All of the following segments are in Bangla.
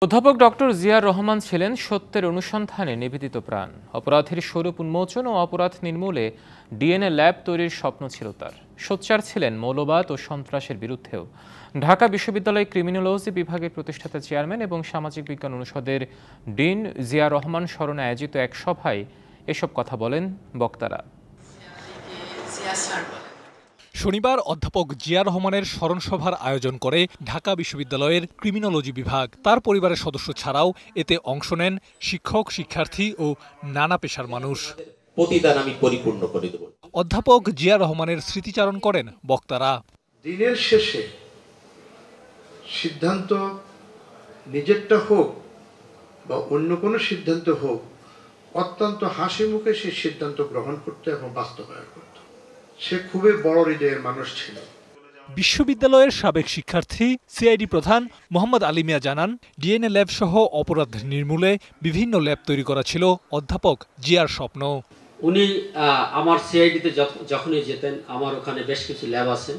অধ্যাপক ডক্টর জিয়ার রহমান ছিলেন সত্যের অনুসন্ধানে নিবেদিত প্রাণ। অপরাধের স্বরূপ উন্মোচন ও অপরাধ নির্মূলে ডিএনএ ল্যাব তৈরির স্বপ্ন ছিল তার। সোচ্চার ছিলেন মৌলবাদ ও সন্ত্রাসের বিরুদ্ধেও। ঢাকা বিশ্ববিদ্যালয় ক্রিমিনোলজি বিভাগের প্রতিষ্ঠাতা চেয়ারম্যান এবং সামাজিক বিজ্ঞান অনুষদের ডিন জিয়া রহমান স্মরণে আয়োজিত এক সভায় এসব কথা বলেন বক্তারা। শনিবার অধ্যাপক জিয়া রহমানের স্মরণসভার আয়োজন করে ঢাকা বিশ্ববিদ্যালয়ের ক্রিমিনোলজি বিভাগ। তার পরিবারের সদস্য ছাড়াও এতে অংশ নেন শিক্ষক, শিক্ষার্থী ও নানা পেশার মানুষ। প্রতিদান আমি পরিপূর্ণ করে দেব। অধ্যাপক জিয়া রহমানের স্মৃতিচারণ করেন বক্তারা। দিনের শেষে সিদ্ধান্ত নিজেরটা হোক বা অন্য কোনো সিদ্ধান্ত হোক, অত্যন্ত হাসি মুখে সেই সিদ্ধান্ত গ্রহণ করতে এবং বাস্তবায়ন করত। সে খুবই বড় হৃদয়ের মানুষ ছিল। বিশ্ববিদ্যালয়ের সাবেক শিক্ষার্থী সিআইডি প্রধান মোহাম্মদ আলী মিয়া জানান, ডিএনএ ল্যাব সহ অপরাধ নির্মূলে বিভিন্ন ল্যাব তৈরি করা ছিল অধ্যাপক জিয়ার স্বপ্ন। উনি আমার সিআইডিতে যখনই যেতেন, আমার ওখানে বেশ কিছু ল্যাব আছে।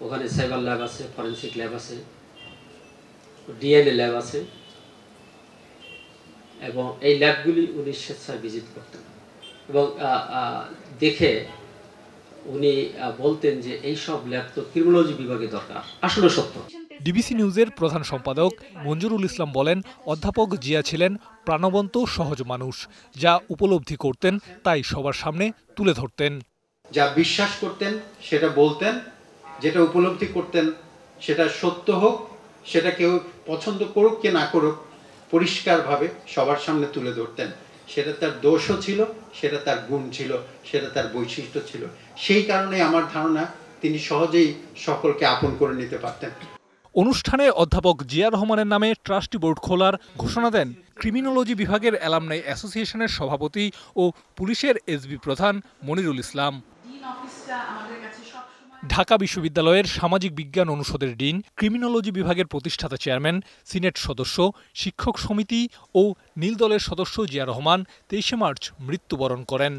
ওখানে সাইবার ল্যাব আছে, ফরেনসিক ল্যাব আছে, ডিএনএ ল্যাব আছে, এবং এই ল্যাবগুলি উনি স্বেচ্ছায় ভিজিট করতেন এবং দেখে উনি বলতেন যে এই সব ল্যাব তো ক্রিমিনোলজি বিভাগে দরকার। আসলে সত্য। ডিবিসি নিউজের প্রধান সম্পাদক মঞ্জুরুল ইসলাম বলেন, অধ্যাপক জিয়া ছিলেন প্রাণবন্ত সহজ মানুষ। যা উপলব্ধি করতেন তাই সবার সামনে তুলে ধরতেন। যা বিশ্বাস করতেন সেটা বলতেন, যেটা উপলব্ধি করতেন সেটা সত্য হোক, সেটা কেউ পছন্দ করুক কি না করুক, পরিষ্কারভাবে সবার সামনে তুলে ধরতেন। সেটা তার দোষও ছিল, সেটা তার গুণ ছিল, সেটা তার বৈশিষ্ট্য ছিল। সেই কারণে আমার ধারণা তিনি সহজেই সকলকে আপন করে নিতে পারতেন। অনুষ্ঠানে অধ্যাপক জিয়া রহমানের নামে ট্রাস্টি বোর্ড খোলার ঘোষণা দেন ক্রিমিনোলজি বিভাগের অ্যালামনাই অ্যাসোসিয়েশনের সভাপতি ও পুলিশের এসবি প্রধান মনিরুল ইসলাম। ঢাকা বিশ্ববিদ্যালয়ের সামাজিক বিজ্ঞান অনুষদের ডিন, ক্রিমিনোলজি বিভাগের প্রতিষ্ঠাতা চেয়ারম্যান, সিনেট সদস্য, শিক্ষক সমিতি ও নীল দলের সদস্য জিয়া রহমান 23 মার্চ মৃত্যুবরণ করেন।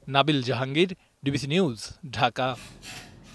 Nabil Jahangir, DBC news, Dhaka.